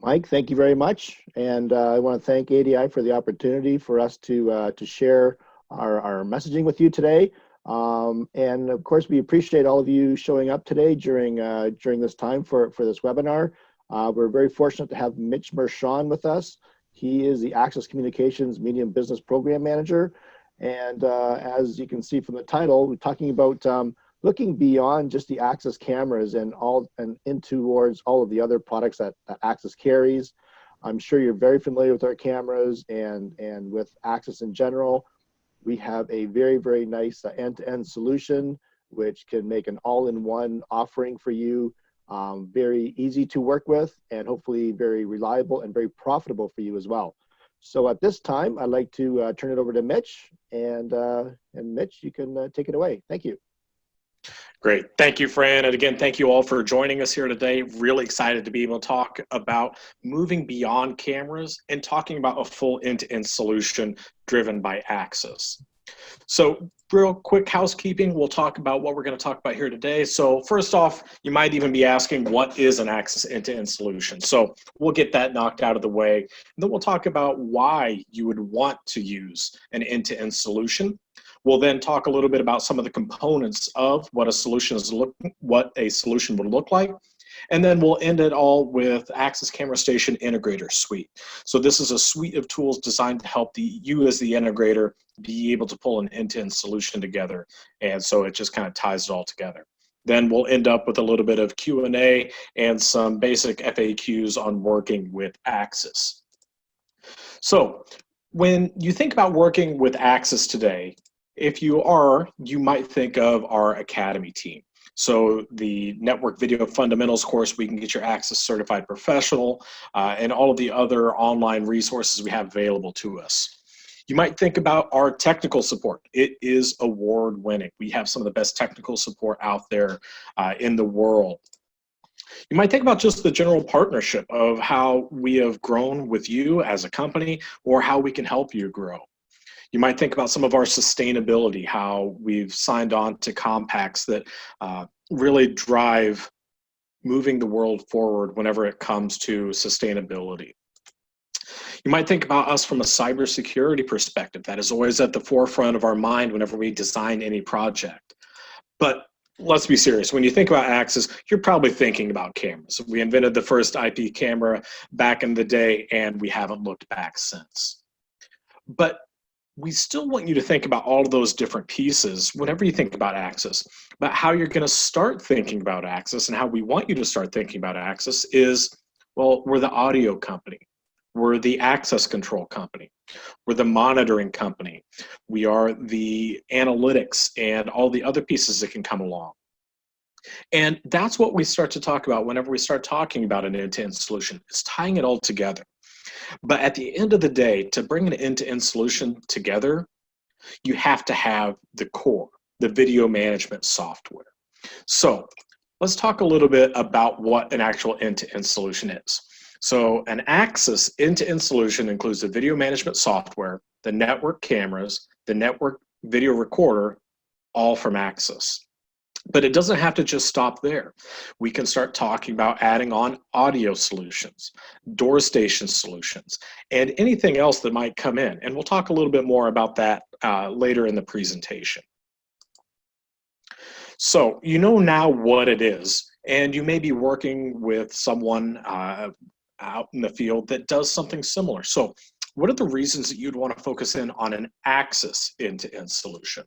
Mike, thank you very much. And I want to thank ADI for the opportunity for us to share our messaging with you today. And of course, we appreciate all of you showing up today during this time for this webinar. We're very fortunate to have Mitch Mershon with us. He is the Access Communications Medium Business Program Manager. And as you can see from the title, we're talking about looking beyond just the Access cameras and in towards all of the other products that Access carries. I'm sure you're very familiar with our cameras and with Access in general. We have a very nice end-to-end solution which can make an all-in-one offering for you, very easy to work with and hopefully very reliable and very profitable for you as well. So at this time, I'd like to turn it over to Mitch, and Mitch, you can take it away. Thank you. Great. Thank you, Fran. And again, thank you all for joining us here today. Really excited to be able to talk about moving beyond cameras and talking about a full end-to-end solution driven by Access. So real quick housekeeping, we'll talk about what we're going to talk about here today. So first off, you might even be asking, what is an Access end-to-end solution? So we'll get that knocked out of the way. And then we'll talk about why you would want to use an end-to-end solution. We'll then talk a little bit about some of the components of what a solution would look like. And then we'll end it all with Access Camera Station Integrator Suite. So this is a suite of tools designed to help you as the integrator be able to pull an end-to-end solution together. And so it just kind of ties it all together. Then we'll end up with a little bit of Q&A and some basic FAQs on working with Access. So when you think about working with Access today, if you are, you might think of our Academy team. So the Network Video Fundamentals course, we can get your Access Certified Professional, and all of the other online resources we have available to us. You might think about our technical support. It is award-winning. We have some of the best technical support out there in the world. You might think about just the general partnership of how we have grown with you as a company or how we can help you grow. You might think about some of our sustainability, how we've signed on to compacts that really drive moving the world forward whenever it comes to sustainability. You might think about us from a cybersecurity perspective. That is always at the forefront of our mind whenever we design any project. But let's be serious. When you think about Access, you're probably thinking about cameras. We invented the first IP camera back in the day, and we haven't looked back since. But we still want you to think about all of those different pieces whenever you think about Access. But how you're going to start thinking about Access and how we want you to start thinking about Access is, well, we're the audio company. We're the access control company. We're the monitoring company. We are the analytics and all the other pieces that can come along. And that's what we start to talk about whenever we start talking about an end-to-end solution. It's tying it all together. But at the end of the day, to bring an end-to-end solution together, you have to have the core, the video management software. So let's talk a little bit about what an actual end-to-end solution is. So an Access end-to-end solution includes the video management software, the network cameras, the network video recorder, all from Access. But it doesn't have to just stop there. We can start talking about adding on audio solutions, door station solutions, and anything else that might come in. And we'll talk a little bit more about that later in the presentation. So you know now what it is, and you may be working with someone out in the field that does something similar. So what are the reasons that you'd want to focus in on an Access end-to-end solution?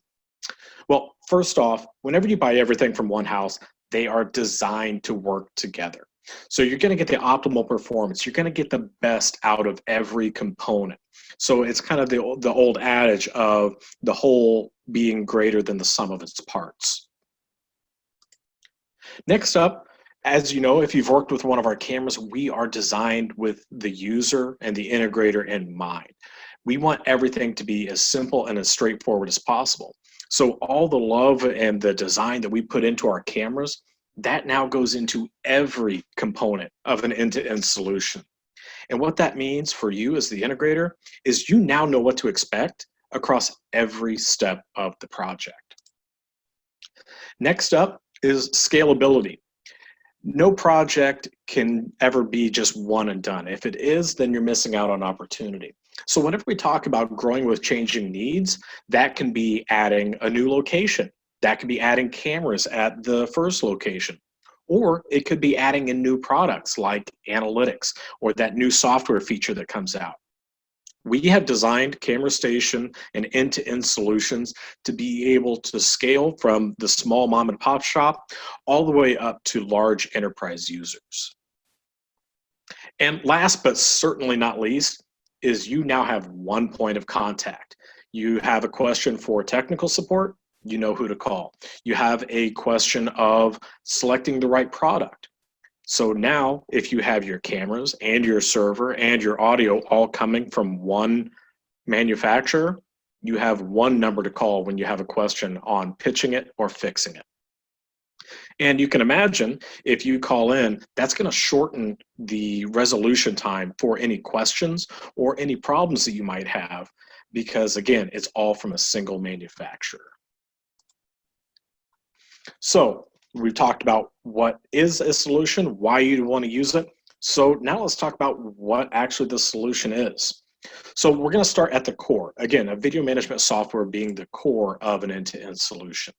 Well, first off, whenever you buy everything from one house, they are designed to work together. So you're going to get the optimal performance. You're going to get the best out of every component. So it's kind of the old adage of the whole being greater than the sum of its parts. Next up, as you know, if you've worked with one of our cameras, we are designed with the user and the integrator in mind. We want everything to be as simple and as straightforward as possible. So all the love and the design that we put into our cameras, that now goes into every component of an end-to-end solution. And what that means for you as the integrator is you now know what to expect across every step of the project. Next up is scalability. No project can ever be just one and done. If it is, then you're missing out on opportunity. So whenever we talk about growing with changing needs, that can be adding a new location. That could be adding cameras at the first location. Or it could be adding in new products like analytics or that new software feature that comes out. We have designed Camera Station and end-to-end solutions to be able to scale from the small mom and pop shop all the way up to large enterprise users. And last but certainly not least is you now have one point of contact. You have a question for technical support, you know who to call. You have a question of selecting the right product. So now, if you have your cameras and your server and your audio all coming from one manufacturer, you have one number to call when you have a question on pitching it or fixing it. And you can imagine if you call in, that's going to shorten the resolution time for any questions or any problems that you might have, because again, it's all from a single manufacturer. So we've talked about what is a solution, why you want to use it. So now let's talk about what actually the solution is. So we're going to start at the core. Again, a video management software being the core of an end-to-end solution.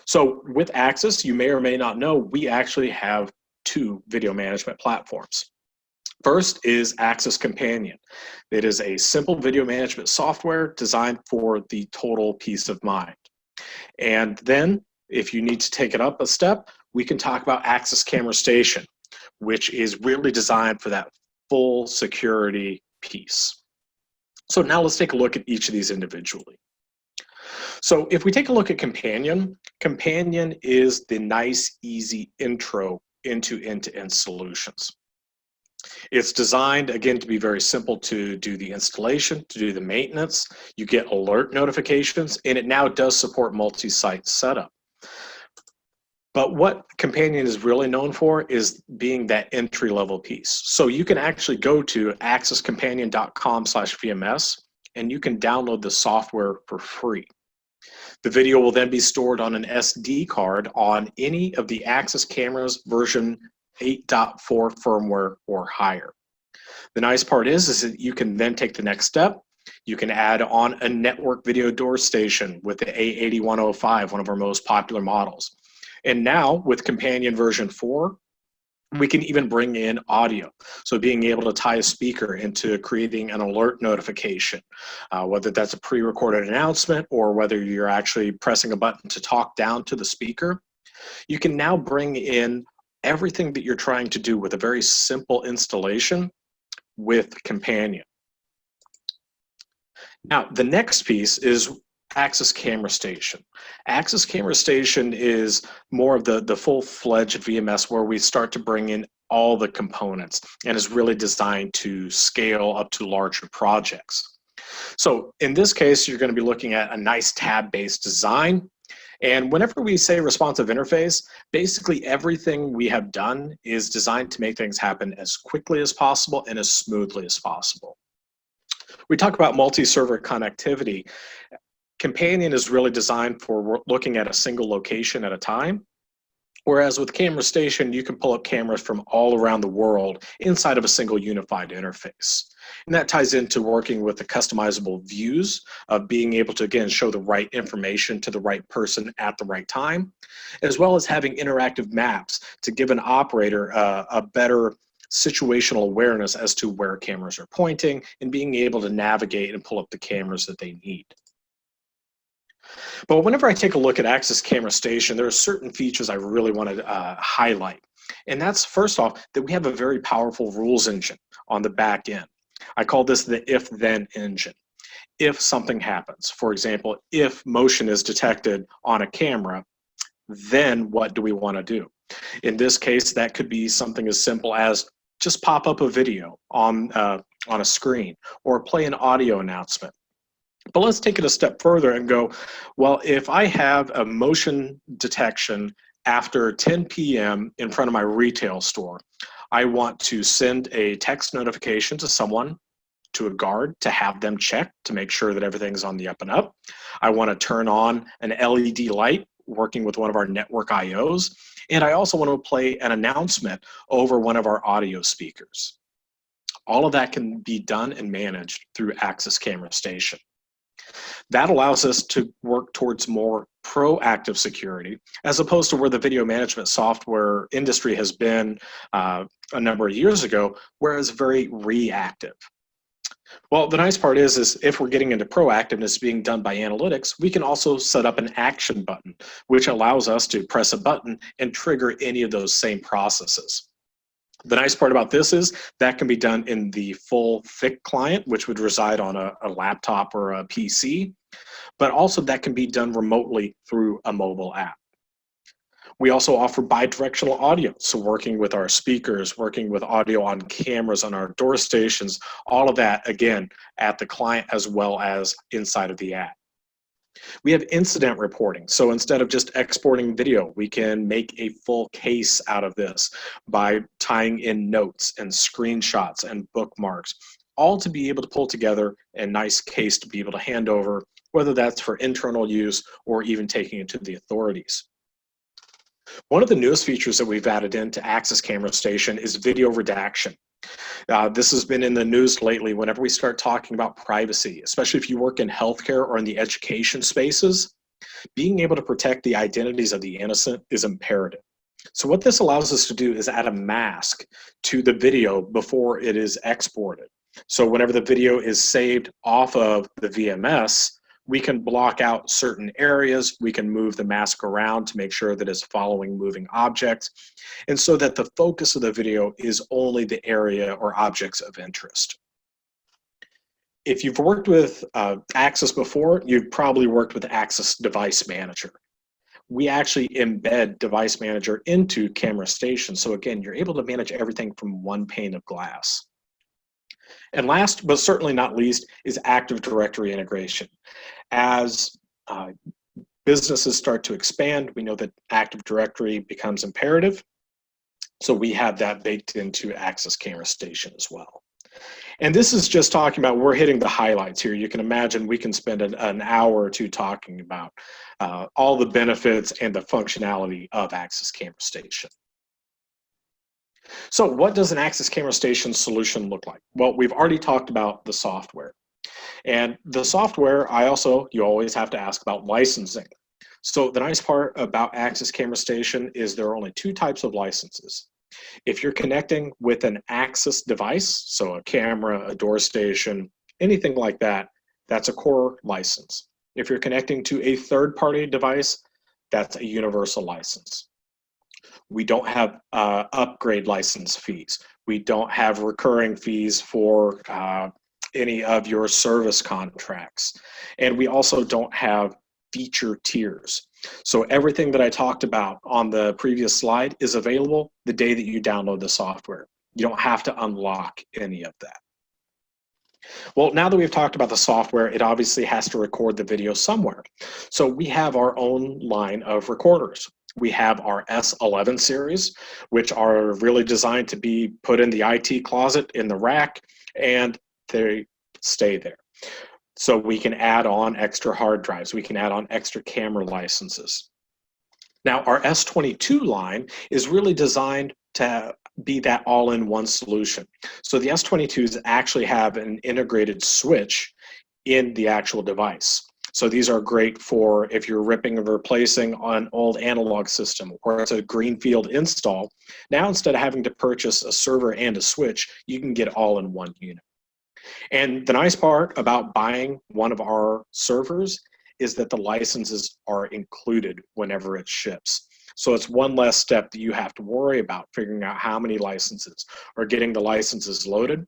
So with Axis, you may or may not know, we actually have two video management platforms. First is Axis Companion. It is a simple video management software designed for the total peace of mind. And then if you need to take it up a step, we can talk about Axis Camera Station, which is really designed for that full security piece. So now let's take a look at each of these individually. So if we take a look at Companion, Companion is the nice, easy intro into end-to-end solutions. It's designed, again, to be very simple to do the installation, to do the maintenance. You get alert notifications, and it now does support multi-site setup. But what Companion is really known for is being that entry-level piece. So you can actually go to axiscompanion.com/VMS, and you can download the software for free. The video will then be stored on an SD card on any of the Axis cameras version 8.4 firmware or higher. The nice part is that you can then take the next step. You can add on a network video door station with the A8105, one of our most popular models. And now with Companion version 4, we can even bring in audio. So being able to tie a speaker into creating an alert notification, whether that's a pre-recorded announcement or whether you're actually pressing a button to talk down to the speaker, you can now bring in everything that you're trying to do with a very simple installation with Companion. Now, the next piece is Axis Camera Station. Axis Camera Station is more of the full-fledged VMS where we start to bring in all the components and is really designed to scale up to larger projects. So in this case, you're going to be looking at a nice tab-based design. And whenever we say responsive interface, basically everything we have done is designed to make things happen as quickly as possible and as smoothly as possible. We talk about multi-server connectivity. Companion is really designed for looking at a single location at a time, whereas with Camera Station, you can pull up cameras from all around the world inside of a single unified interface. And that ties into working with the customizable views of being able to, again, show the right information to the right person at the right time, as well as having interactive maps to give an operator a better situational awareness as to where cameras are pointing and being able to navigate and pull up the cameras that they need. But whenever I take a look at Axis Camera Station, there are certain features I really want to highlight. And that's, first off, that we have a very powerful rules engine on the back end. I call this the if-then engine. If something happens, for example, if motion is detected on a camera, then what do we want to do? In this case, that could be something as simple as just pop up a video on a screen or play an audio announcement. But let's take it a step further and go, well, if I have a motion detection after 10 p.m. in front of my retail store, I want to send a text notification to someone, to a guard, to have them check to make sure that everything's on the up and up. I want to turn on an LED light working with one of our network IOs. And I also want to play an announcement over one of our audio speakers. All of that can be done and managed through Axis Camera Station. That allows us to work towards more proactive security, as opposed to where the video management software industry has been a number of years ago, where it's very reactive. Well, the nice part is if we're getting into proactiveness being done by analytics, we can also set up an action button, which allows us to press a button and trigger any of those same processes. The nice part about this is that can be done in the full thick client, which would reside on a laptop or a PC, but also that can be done remotely through a mobile app. We also offer bidirectional audio, so working with our speakers, working with audio on cameras on our door stations, all of that, again, at the client as well as inside of the app. We have incident reporting, so instead of just exporting video, we can make a full case out of this by tying in notes and screenshots and bookmarks, all to be able to pull together a nice case to be able to hand over, whether that's for internal use or even taking it to the authorities. One of the newest features that we've added into Axis Camera Station is video redaction. This has been in the news lately whenever we start talking about privacy, especially if you work in healthcare or in the education spaces. Being able to protect the identities of the innocent is imperative. So what this allows us to do is add a mask to the video before it is exported. So whenever the video is saved off of the VMS, we can block out certain areas, we can move the mask around to make sure that it's following moving objects, and so that the focus of the video is only the area or objects of interest. If you've worked with Axis before, you've probably worked with Axis Device Manager. We actually embed Device Manager into Camera Station, so again, you're able to manage everything from one pane of glass. And last, but certainly not least, is Active Directory integration. As businesses start to expand, we know that Active Directory becomes imperative. So we have that baked into Axis Camera Station as well. And this is just talking about, we're hitting the highlights here. You can imagine we can spend an hour or two talking about all the benefits and the functionality of Axis Camera Station. So what does an Axis Camera Station solution look like? Well, we've already talked about the software. And the software, you always have to ask about licensing. So the nice part about Axis Camera Station is there are only two types of licenses. If you're connecting with an Axis device, so a camera, a door station, anything like that, that's a core license. If you're connecting to a third-party device, that's a universal license. We don't have upgrade license fees. We don't have recurring fees for any of your service contracts. And we also don't have feature tiers. So everything that I talked about on the previous slide is available the day that you download the software. You don't have to unlock any of that. Well, now that we've talked about the software, it obviously has to record the video somewhere. So we have our own line of recorders. We have our S11 series, which are really designed to be put in the IT closet in the rack, and they stay there. So we can add on extra hard drives. We can add on extra camera licenses. Now, our S22 line is really designed to be that all-in-one solution. So the S22s actually have an integrated switch in the actual device. So these are great for if you're ripping and replacing an old analog system or it's a greenfield install. Now, instead of having to purchase a server and a switch, you can get all in one unit. And the nice part about buying one of our servers is that the licenses are included whenever it ships. So it's one less step that you have to worry about figuring out how many licenses or getting the licenses loaded.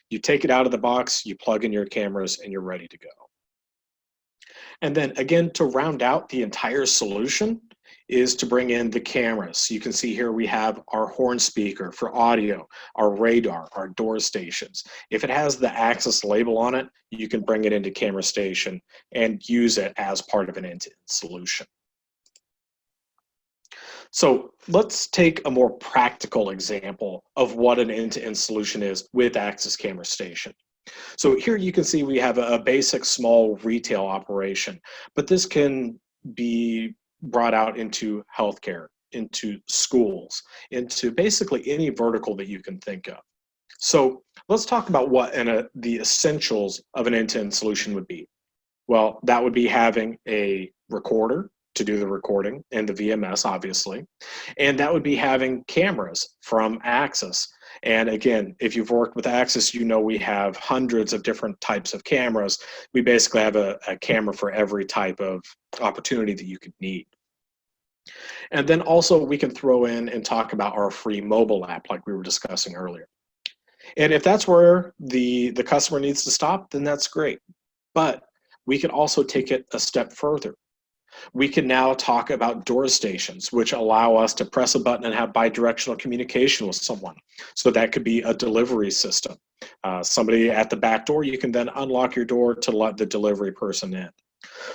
You take it out of the box, you plug in your cameras, and you're ready to go. And then again, to round out the entire solution is to bring in the cameras. You can see here we have our horn speaker for audio, our radar, our door stations. If it has the Axis label on it, you can bring it into Camera Station and use it as part of an end-to-end solution. So let's take a more practical example of what an end-to-end solution is with Axis Camera Station. So here you can see we have a basic small retail operation, but this can be brought out into healthcare, into schools, into basically any vertical that you can think of. So let's talk about what the essentials of an end-to-end solution would be. Well, that would be having a recorder to do the recording and the VMS, obviously. And that would be having cameras from Axis. And again, if you've worked with Axis, you know we have hundreds of different types of cameras. We basically have a camera for every type of opportunity that you could need. And then also we can throw in and talk about our free mobile app like we were discussing earlier. And if that's where the customer needs to stop, then that's great. But we can also take it a step further. We can now talk about door stations, which allow us to press a button and have bidirectional communication with someone. So that could be a delivery system. Somebody at the back door, you can then unlock your door to let the delivery person in.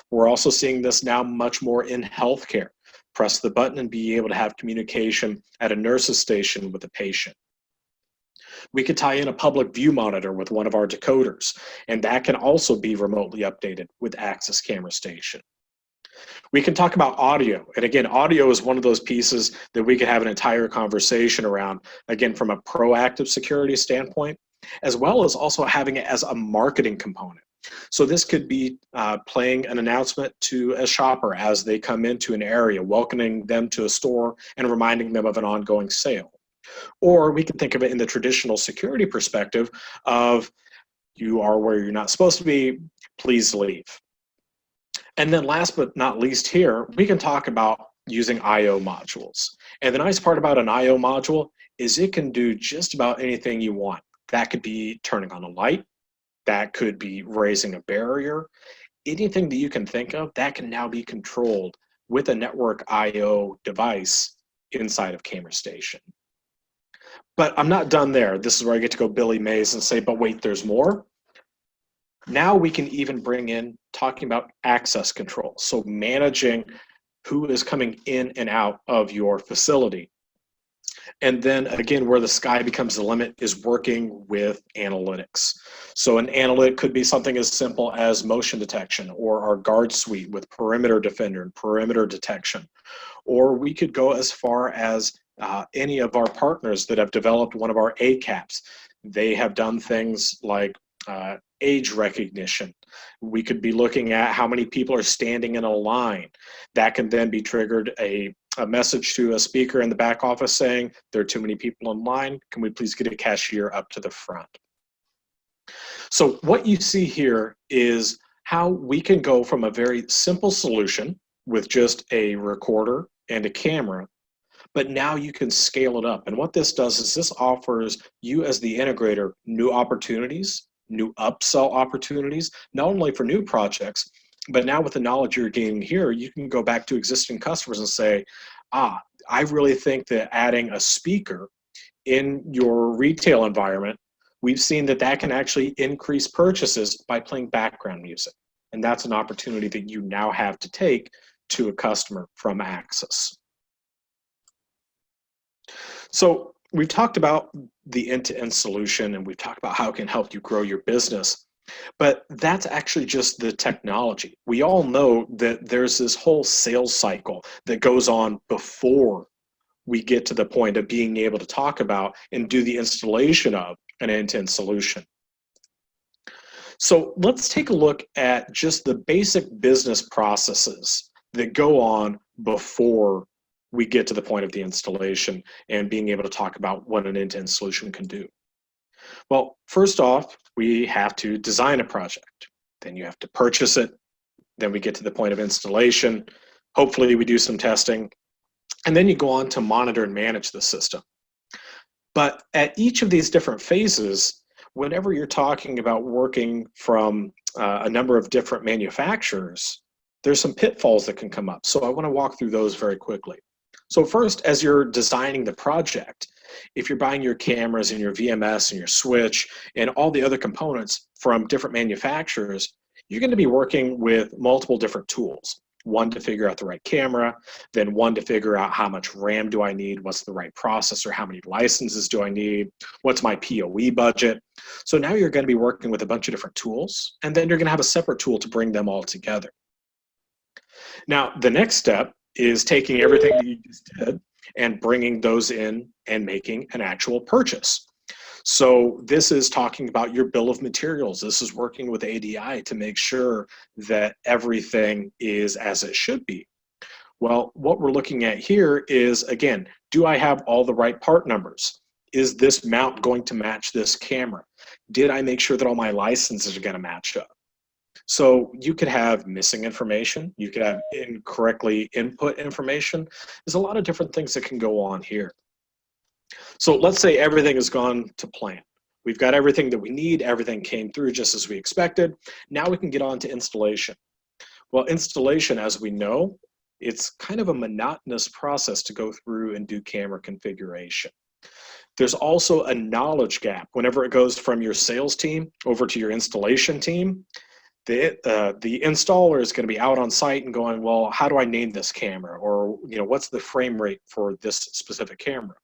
We're also seeing this now much more in healthcare. Press the button and be able to have communication at a nurse's station with a patient. We could tie in a public view monitor with one of our decoders, and that can also be remotely updated with Axis Camera Station. We can talk about audio, and again, audio is one of those pieces that we could have an entire conversation around, again, from a proactive security standpoint, as well as also having it as a marketing component. So this could be playing an announcement to a shopper as they come into an area, welcoming them to a store and reminding them of an ongoing sale. Or we can think of it in the traditional security perspective of, you are where you're not supposed to be, please leave. And then last but not least here, we can talk about using I/O modules. And the nice part about an I/O module is it can do just about anything you want. That could be turning on a light, that could be raising a barrier. Anything that you can think of, that can now be controlled with a network I/O device inside of Camera Station. But I'm not done there. This is where I get to go Billy Mays and say, but wait, there's more. Now we can even bring in talking about access control. So managing who is coming in and out of your facility. And then again, where the sky becomes the limit is working with analytics. So an analytic could be something as simple as motion detection, or our guard suite with perimeter defender and perimeter detection. Or we could go as far as any of our partners that have developed one of our ACAPs. They have done things like age recognition. We could be looking at how many people are standing in a line. That can then be triggered a message to a speaker in the back office saying, there are too many people in line. Can we please get a cashier up to the front? So what you see here is how we can go from a very simple solution with just a recorder and a camera, but now you can scale it up. And what this does is this offers you as the integrator new opportunities, new upsell opportunities, not only for new projects, but now with the knowledge you're gaining here, you can go back to existing customers and say, I really think that adding a speaker in your retail environment, we've seen that that can actually increase purchases by playing background music. And that's an opportunity that you now have to take to a customer from Axis. So we've talked about the end-to-end solution, and we've talked about how it can help you grow your business. But that's actually just the technology. We all know that there's this whole sales cycle that goes on before we get to the point of being able to talk about and do the installation of an end-to-end solution. So let's take a look at just the basic business processes that go on before we get to the point of the installation and being able to talk about what an end-to-end solution can do. Well, first off, we have to design a project. Then you have to purchase it. Then we get to the point of installation. Hopefully we do some testing. And then you go on to monitor and manage the system. But at each of these different phases, whenever you're talking about working from a number of different manufacturers, there's some pitfalls that can come up. So I want to walk through those very quickly. So first, as you're designing the project, if you're buying your cameras and your VMS and your switch and all the other components from different manufacturers, you're going to be working with multiple different tools. One to figure out the right camera, then one to figure out how much RAM do I need, what's the right processor, how many licenses do I need, what's my PoE budget. So now you're going to be working with a bunch of different tools, and then you're going to have a separate tool to bring them all together. Now, the next step is taking everything that you just did and bringing those in and making an actual purchase. So this is talking about your bill of materials. This is working with ADI to make sure that everything is as it should be. Well, what we're looking at here is, again, do I have all the right part numbers? Is this mount going to match this camera? Did I make sure that all my licenses are going to match up? So you could have missing information. You could have incorrectly input information. There's a lot of different things that can go on here. So let's say everything has gone to plan. We've got everything that we need. Everything came through just as we expected. Now we can get on to installation. Well, installation, as we know, it's kind of a monotonous process to go through and do camera configuration. There's also a knowledge gap. Whenever it goes from your sales team over to your installation team, the installer is going to be out on site and going, well, how do I name this camera? Or, what's the frame rate for this specific camera?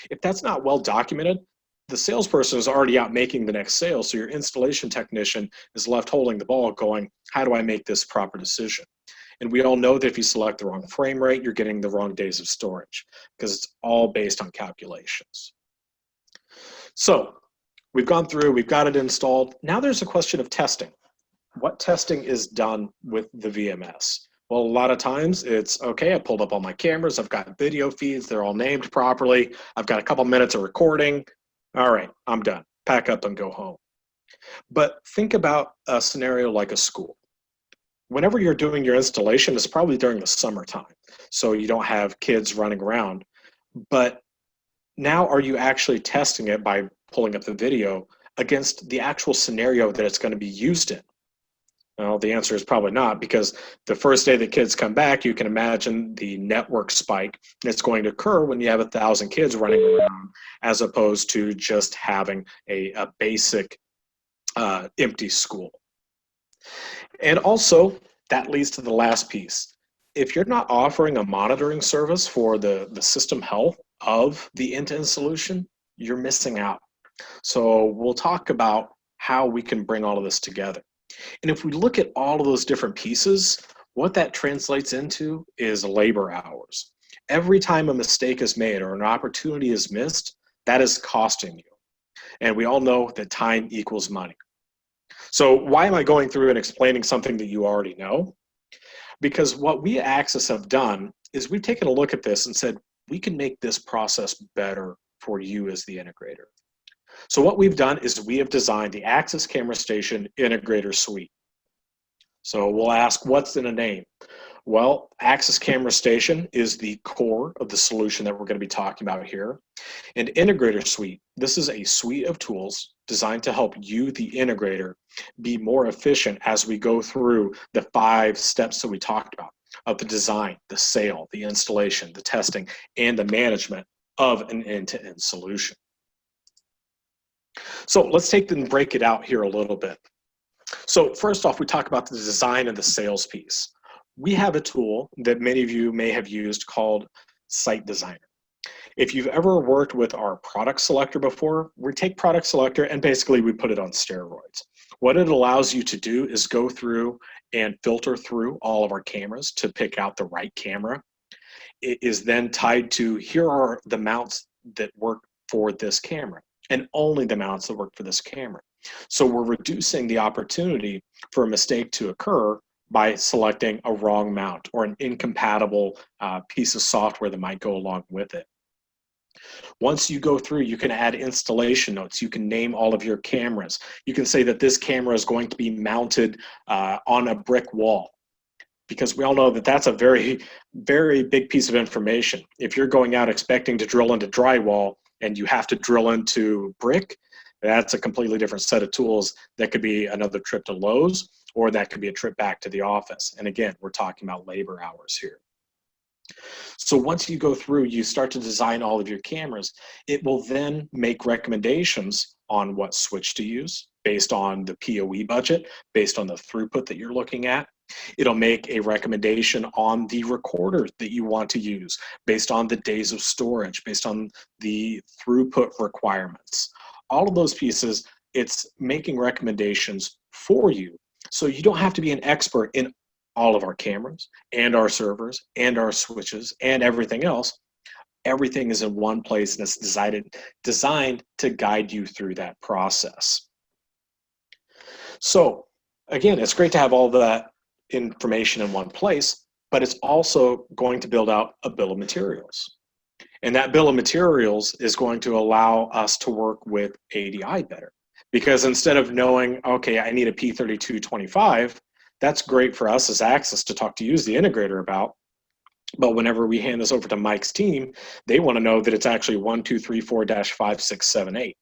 If that's not well documented, the salesperson is already out making the next sale. So your installation technician is left holding the ball going, how do I make this proper decision? And we all know that if you select the wrong frame rate, you're getting the wrong days of storage because it's all based on calculations. So we've gone through, we've got it installed. Now there's a question of testing. What testing is done with the VMS? Well, a lot of times it's, okay, I pulled up all my cameras, I've got video feeds, they're all named properly, I've got a couple minutes of recording, all right, I'm done, pack up and go home. But think about a scenario like a school. Whenever you're doing your installation, it's probably during the summertime, so you don't have kids running around, but now are you actually testing it by pulling up the video against the actual scenario that it's going to be used in? Well, the answer is probably not, because the first day that kids come back, you can imagine the network spike that's going to occur when you have 1,000 kids running around, as opposed to just having a basic empty school. And also, that leads to the last piece. If you're not offering a monitoring service for the system health of the end-to-end solution, you're missing out. So we'll talk about how we can bring all of this together. And if we look at all of those different pieces, what that translates into is labor hours. Every time a mistake is made or an opportunity is missed, that is costing you. And we all know that time equals money. So why am I going through and explaining something that you already know? Because what we at Axis have done is we've taken a look at this and said, we can make this process better for you as the integrator. So what we've done is we have designed the Axis Camera Station Integrator Suite. So we'll ask, what's in a name? Well, Axis Camera Station is the core of the solution that we're going to be talking about here. And Integrator Suite, this is a suite of tools designed to help you, the integrator, be more efficient as we go through the 5 steps that we talked about of the design, the sale, the installation, the testing, and the management of an end-to-end solution. So let's take and break it out here a little bit. So first off, we talk about the design and the sales piece. We have a tool that many of you may have used called Site Designer. If you've ever worked with our product selector before, we take product selector and basically we put it on steroids. What it allows you to do is go through and filter through all of our cameras to pick out the right camera. It is then tied to, here are the mounts that work for this camera, and only the mounts that work for this camera. So we're reducing the opportunity for a mistake to occur by selecting a wrong mount or an incompatible piece of software that might go along with it. Once you go through, you can add installation notes. You can name all of your cameras. You can say that this camera is going to be mounted on a brick wall, because we all know that that's a very, very big piece of information. If you're going out expecting to drill into drywall and you have to drill into brick, that's a completely different set of tools. That could be another trip to Lowe's, or that could be a trip back to the office. And again, we're talking about labor hours here. So once you go through, you start to design all of your cameras. It will then make recommendations on what switch to use based on the PoE budget, based on the throughput that you're looking at. It'll make a recommendation on the recorder that you want to use based on the days of storage, based on the throughput requirements. All of those pieces, it's making recommendations for you. So you don't have to be an expert in all of our cameras and our servers and our switches and everything else. Everything is in one place, and it's designed to guide you through that process. So again, it's great to have all that information in one place, but it's also going to build out a bill of materials. And that bill of materials is going to allow us to work with ADI better. Because instead of knowing, okay, I need a P3225, that's great for us as Access to talk to you as the integrator about. But whenever we hand this over to Mike's team, they want to know that it's actually 1234-5678.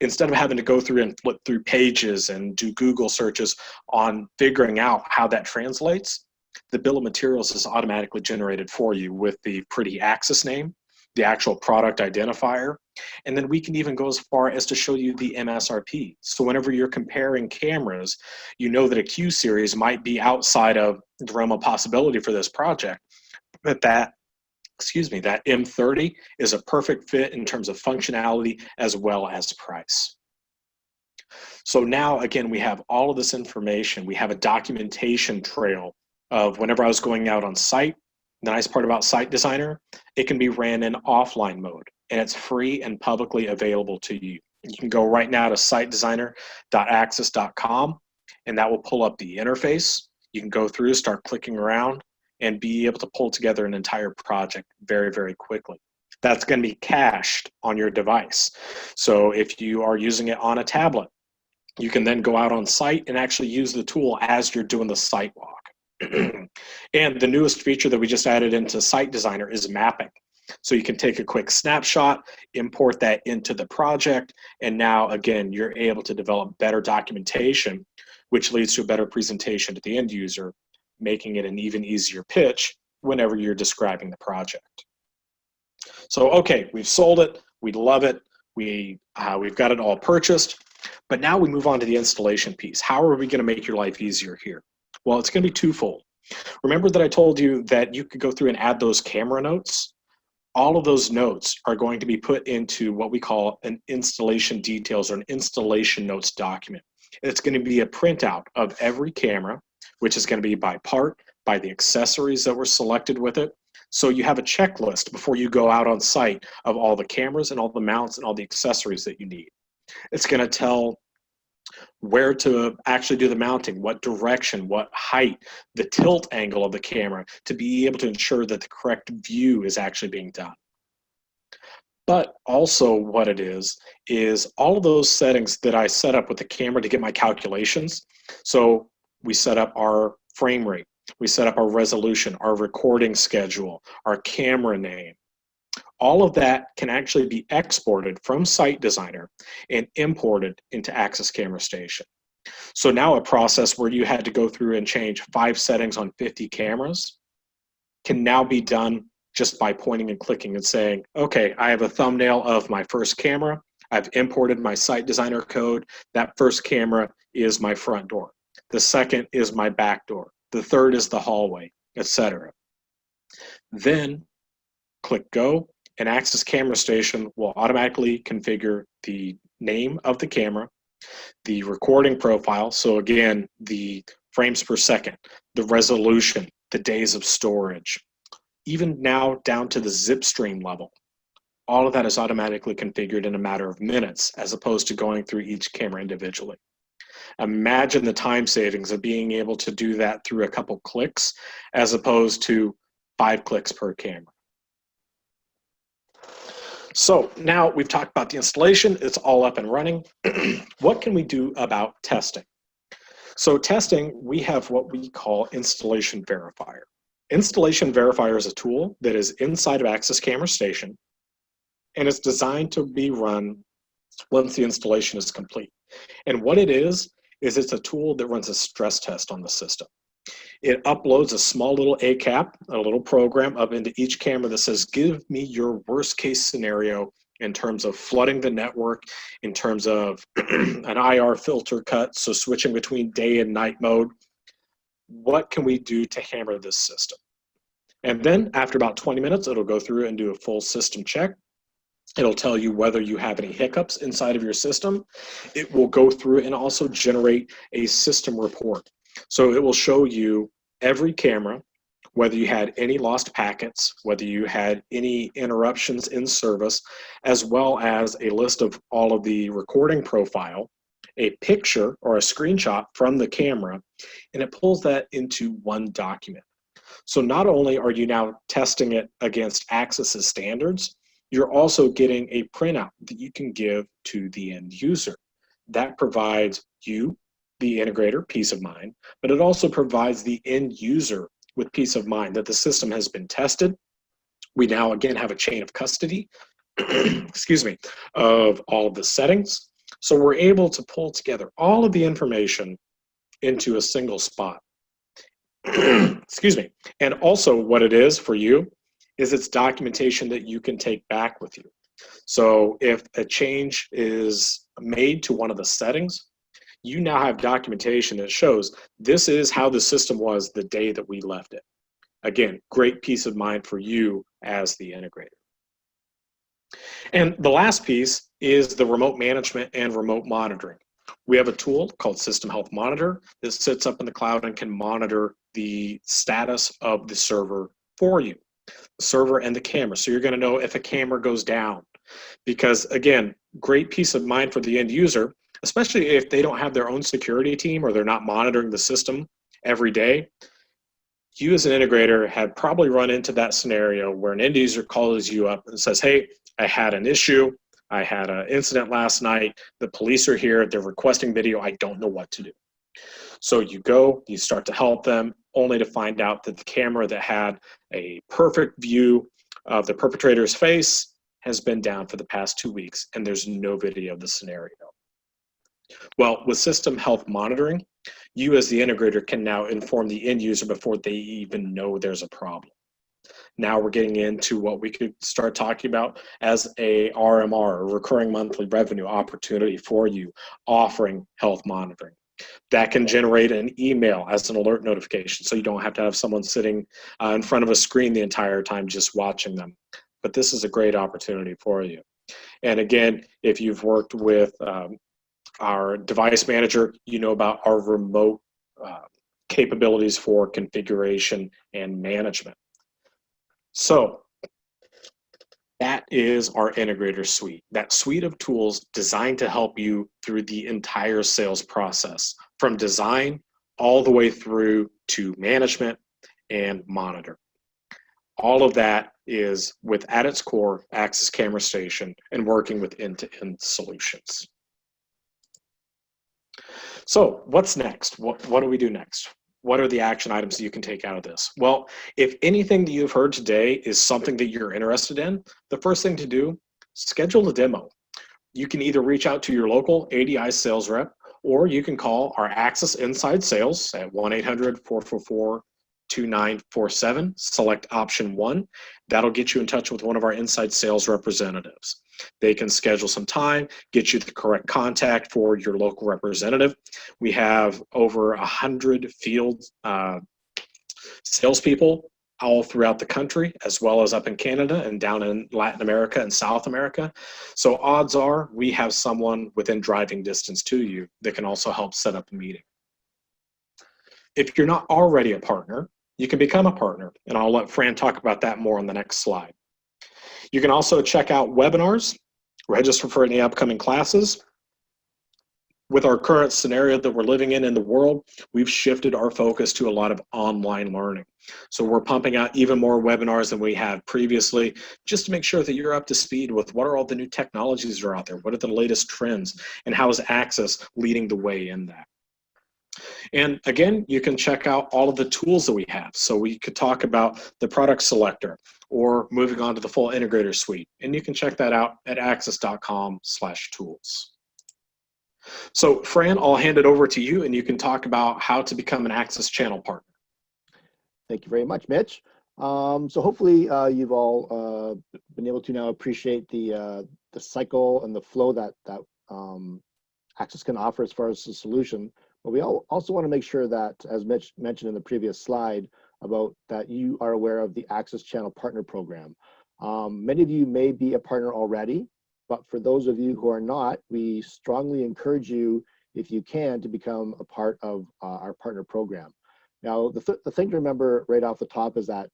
Instead of having to go through and flip through pages and do Google searches on figuring out how that translates, the bill of materials is automatically generated for you with the pretty Access name, the actual product identifier, and then we can even go as far as to show you the MSRP. So whenever you're comparing cameras, you know that a Q series might be outside of the realm of possibility for this project, but that M30 is a perfect fit in terms of functionality as well as price. So now, again, we have all of this information. We have a documentation trail of whenever I was going out on site. The nice part about Site Designer, it can be ran in offline mode, and it's free and publicly available to you. You can go right now to sitedesigner.axis.com, and that will pull up the interface. You can go through, start clicking around, and be able to pull together an entire project very, very quickly. That's going to be cached on your device. So if you are using it on a tablet, you can then go out on site and actually use the tool as you're doing the site walk. And the newest feature that we just added into Site Designer is mapping. So you can take a quick snapshot, import that into the project, and now, again, you're able to develop better documentation, which leads to a better presentation to the end user, making it an even easier pitch whenever you're describing the project. So, okay, we've sold it, we love it, we've got it all purchased, but now we move on to the installation piece. How are we going to make your life easier here? Well, it's going to be twofold. Remember that I told you that you could go through and add those camera notes? All of those notes are going to be put into what we call an installation details or an installation notes document. It's going to be a printout of every camera, which is going to be by part, by the accessories that were selected with it. So you have a checklist before you go out on site of all the cameras and all the mounts and all the accessories that you need. It's going to tell where to actually do the mounting, what direction, what height, the tilt angle of the camera to be able to ensure that the correct view is actually being done. But also what it is all of those settings that I set up with the camera to get my calculations. So we set up our frame rate, we set up our resolution, our recording schedule, our camera name. All of that can actually be exported from Site Designer and imported into Access Camera Station. So now a process where you had to go through and change 5 settings on 50 cameras can now be done just by pointing and clicking and saying, okay, I have a thumbnail of my first camera. I've imported my Site Designer code. That first camera is my front door. The second is my back door. The third is the hallway, etc. Then click go, and Access Camera Station will automatically configure the name of the camera, the recording profile, so again, the frames per second, the resolution, the days of storage, even now down to the zip stream level. All of that is automatically configured in a matter of minutes as opposed to going through each camera individually. Imagine the time savings of being able to do that through a couple clicks as opposed to 5 clicks per camera. So now we've talked about the installation, it's all up and running. What can we do about testing? So testing, we have what we call Installation Verifier. Installation Verifier is a tool that is inside of Access Camera Station, and it's designed to be run once the installation is complete. And what it is it's a tool that runs a stress test on the system. It uploads a small little ACAP, a little program up into each camera that says, give me your worst case scenario in terms of flooding the network, in terms of an IR filter cut, so switching between day and night mode. What can we do to hammer this system? And then after about 20 minutes, it'll go through and do a full system check. It'll tell you whether you have any hiccups inside of your system. It will go through and also generate a system report. So it will show you every camera, whether you had any lost packets, whether you had any interruptions in service, as well as a list of all of the recording profile, a picture or a screenshot from the camera, and it pulls that into one document. So not only are you now testing it against Axis's standards, you're also getting a printout that you can give to the end user. That provides you, the integrator, peace of mind, but it also provides the end user with peace of mind that the system has been tested. We now again have a chain of custody, excuse me, of all of the settings. So we're able to pull together all of the information into a single spot. Excuse me. And also what it is for you is it's documentation that you can take back with you. So if a change is made to one of the settings, you now have documentation that shows this is how the system was the day that we left it. Again, great peace of mind for you as the integrator. And the last piece is the remote management and remote monitoring. We have a tool called System Health Monitor that sits up in the cloud and can monitor the status of the server for you, the server and the camera. So you're going to know if a camera goes down, because again, great peace of mind for the end user, especially if they don't have their own security team or they're not monitoring the system every day. You as an integrator had probably run into that scenario where an end user calls you up and says, hey, I had an issue. I had an incident last night. The police are here. They're requesting video. I don't know what to do. So you go, you start to help them, only to find out that the camera that had a perfect view of the perpetrator's face has been down for the past 2 weeks, and there's no video of the scenario. Well, with system health monitoring, you as the integrator can now inform the end user before they even know there's a problem. Now we're getting into what we could start talking about as a RMR, a recurring monthly revenue opportunity for you, offering health monitoring. That can generate an email as an alert notification, so you don't have to have someone sitting in front of a screen the entire time just watching them. But this is a great opportunity for you. And again, if you've worked with our device manager, you know about our remote capabilities for configuration and management. So that is our integrator suite, that suite of tools designed to help you through the entire sales process, from design all the way through to management and monitor. All of that is at its core, Axis Camera Station and working with end-to-end solutions. So what's next? What do we do next? What are the action items that you can take out of this? Well, if anything that you've heard today is something that you're interested in, the first thing to do, schedule a demo. You can either reach out to your local ADI sales rep, or you can call our Axis Inside Sales at 1-800-444-2947, select option 1. That'll get you in touch with one of our inside sales representatives. They can schedule some time, get you the correct contact for your local representative. We have over 100 field salespeople all throughout the country, as well as up in Canada and down in Latin America and South America. So odds are we have someone within driving distance to you that can also help set up a meeting. If you're not already a partner, you can become a partner, and I'll let Fran talk about that more on the next slide. You can also check out webinars, register for any upcoming classes. With our current scenario that we're living in the world, we've shifted our focus to a lot of online learning. So we're pumping out even more webinars than we had previously, just to make sure that you're up to speed with what are all the new technologies that are out there, what are the latest trends, and how is Axis leading the way in that. And again, you can check out all of the tools that we have. So we could talk about the product selector or moving on to the full integrator suite. And you can check that out at axis.com/tools. So Fran, I'll hand it over to you and you can talk about how to become an Axis channel partner. Thank you very much, Mitch. So hopefully you've all been able to now appreciate the cycle and the flow that Axis can offer as far as the solution. But we also want to make sure that, as Mitch mentioned in the previous slide, about that you are aware of the Axis Channel Partner Program. Many of you may be a partner already, but for those of you who are not, we strongly encourage you, if you can, to become a part of our partner program. Now, the thing to remember right off the top is that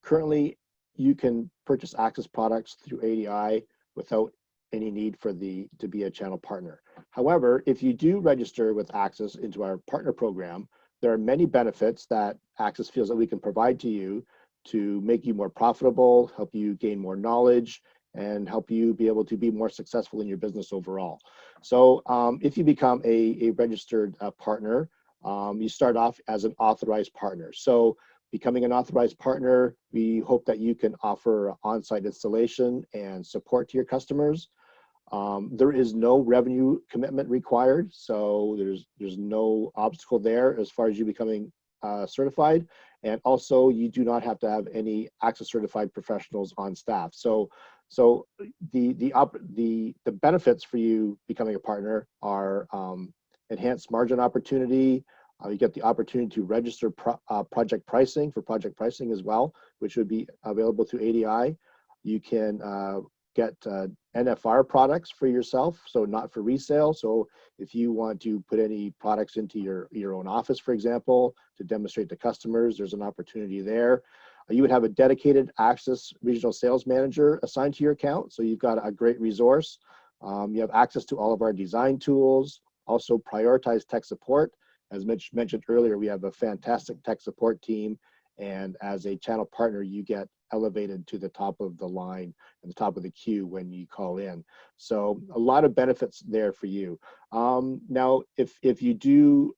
currently you can purchase Access products through ADI without any need for to be a channel partner. However, if you do register with Access into our partner program, there are many benefits that Access feels that we can provide to you to make you more profitable, help you gain more knowledge, and help you be able to be more successful in your business overall. So if you become a registered partner, you start off as an authorized partner. So becoming an authorized partner, we hope that you can offer on-site installation and support to your customers. There is no revenue commitment required, so there's no obstacle there as far as you becoming certified. And also, you do not have to have any Access certified professionals on staff. So the benefits for you becoming a partner are enhanced margin opportunity. You get the opportunity to register project pricing as well, which would be available through ADI. You can get NFR products for yourself, so not for resale. So if you want to put any products into your own office, for example, to demonstrate to customers, there's an opportunity there. You would have a dedicated Access regional sales manager assigned to your account, so you've got a great resource. You have access to all of our design tools, also prioritize tech support. As Mitch mentioned earlier, we have a fantastic tech support team, and as a channel partner, you get elevated to the top of the line and the top of the queue when you call in. So a lot of benefits there for you. Now, if you do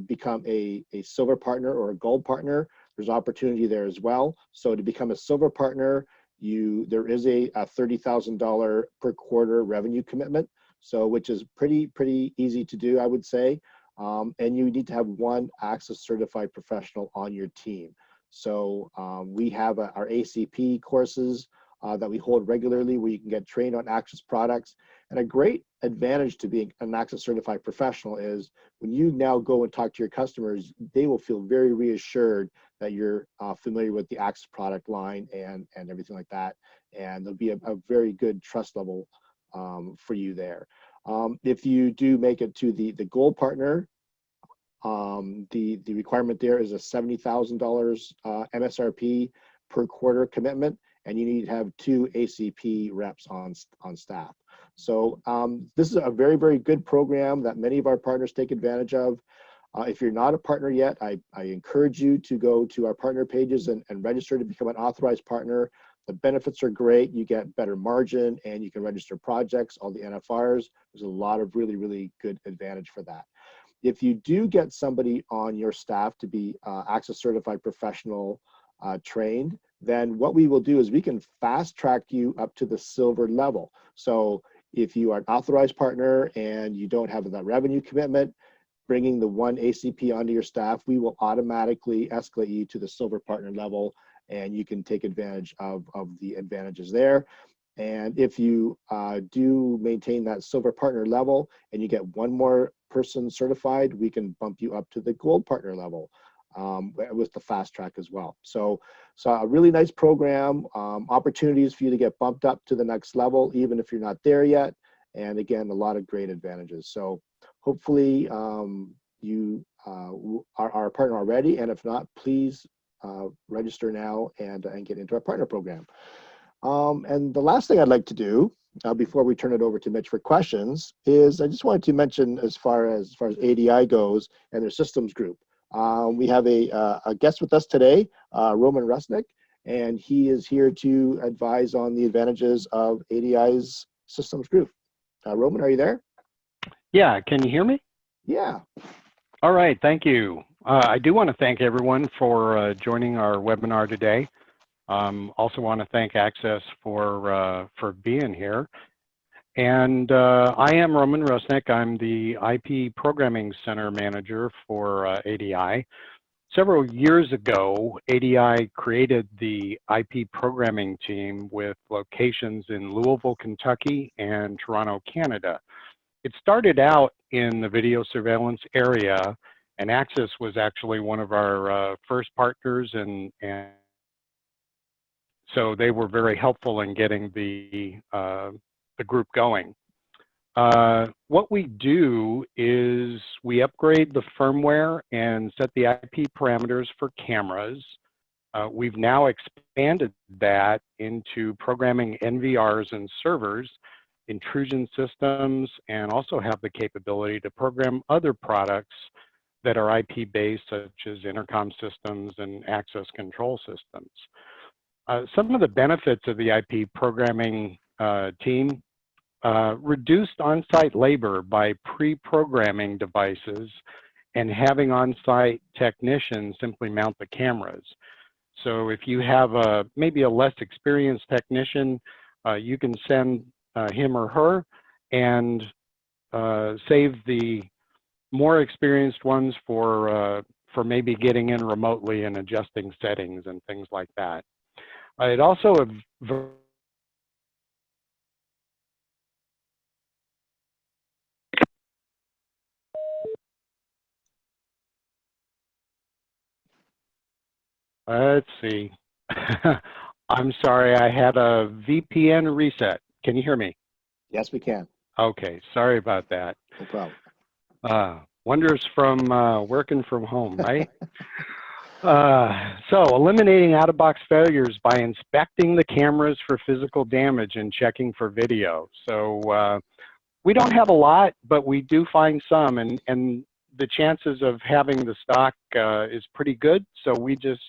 become a silver partner or a gold partner, there's opportunity there as well. So to become a silver partner, there is a $30,000 per quarter revenue commitment, so which is pretty easy to do, I would say. And you need to have one Access certified professional on your team. So we have our ACP courses that we hold regularly where you can get trained on Access products. And a great advantage to being an Access certified professional is when you now go and talk to your customers, they will feel very reassured that you're familiar with the Access product line and everything like that. And there'll be a very good trust level for you there. If you do make it to the gold partner, the requirement there is a $70,000 MSRP per quarter commitment, and you need to have 2 ACP reps on staff. So this is a very good program that many of our partners take advantage of. If you're not a partner yet, I encourage you to go to our partner pages and register to become an authorized partner. The benefits are great. You get better margin and you can register projects, all the NFRs. There's a lot of really good advantage for that. If you do get somebody on your staff to be Access certified professional trained, then what we will do is we can fast track you up to the silver level. So if you are an authorized partner and you don't have that revenue commitment, bringing the one ACP onto your staff, we will automatically escalate you to the silver partner level, and you can take advantage of the advantages there. And if you do maintain that silver partner level and you get one more person certified, we can bump you up to the gold partner level with the fast track as well. So a really nice program, opportunities for you to get bumped up to the next level, even if you're not there yet. And again, a lot of great advantages. So hopefully you are a partner already. And if not, please register now and get into our partner program. And the last thing I'd like to do before we turn it over to Mitch for questions is I just wanted to mention as far as ADI goes and their systems group. We have a guest with us today, Roman Rusnick, and he is here to advise on the advantages of ADI's systems group. Roman, are you there? Yeah, can you hear me? Yeah. All right, thank you. I do want to thank everyone for joining our webinar today. Also want to thank Access for being here. And I am Roman Rusnick. I'm the IP Programming Center Manager for ADI. Several years ago, ADI created the IP programming team with locations in Louisville, Kentucky and Toronto, Canada. It started out in the video surveillance area, and Access was actually one of our first partners, and so they were very helpful in getting the group going. What we do is we upgrade the firmware and set the IP parameters for cameras. We've now expanded that into programming NVRs and servers, intrusion systems, and also have the capability to program other products that are IP-based, such as intercom systems and access control systems. Some of the benefits of the IP programming team: reduced on-site labor by pre-programming devices and having on-site technicians simply mount the cameras. So if you have maybe a less experienced technician, you can send him or her and save the more experienced ones for maybe getting in remotely and adjusting settings and things like that. It also let's see. I'm sorry, I had a VPN reset. Can you hear me? Yes, we can. Okay, sorry about that. No problem. Wonders from working from home, right? So eliminating out-of-box failures by inspecting the cameras for physical damage and checking for video. So we don't have a lot, but we do find some, and the chances of having the stock is pretty good. So we just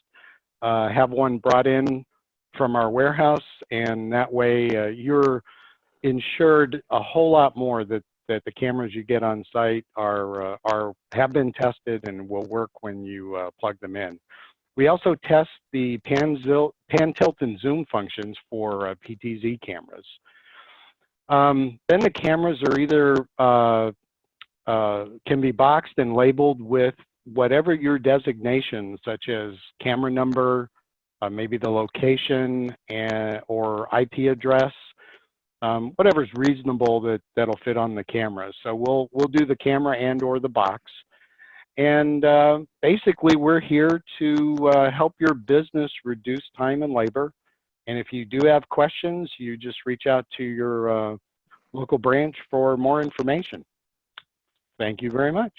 have one brought in from our warehouse, and that way you're insured a whole lot more that the cameras you get on site have been tested and will work when you plug them in. We also test the pan, tilt, and zoom functions for PTZ cameras. Then the cameras are either can be boxed and labeled with whatever your designation, such as camera number, maybe the location, or IP address. Whatever's reasonable that'll fit on the camera. So we'll do the camera and or the box. And basically we're here to help your business reduce time and labor. And if you do have questions, you just reach out to your local branch for more information. Thank you very much.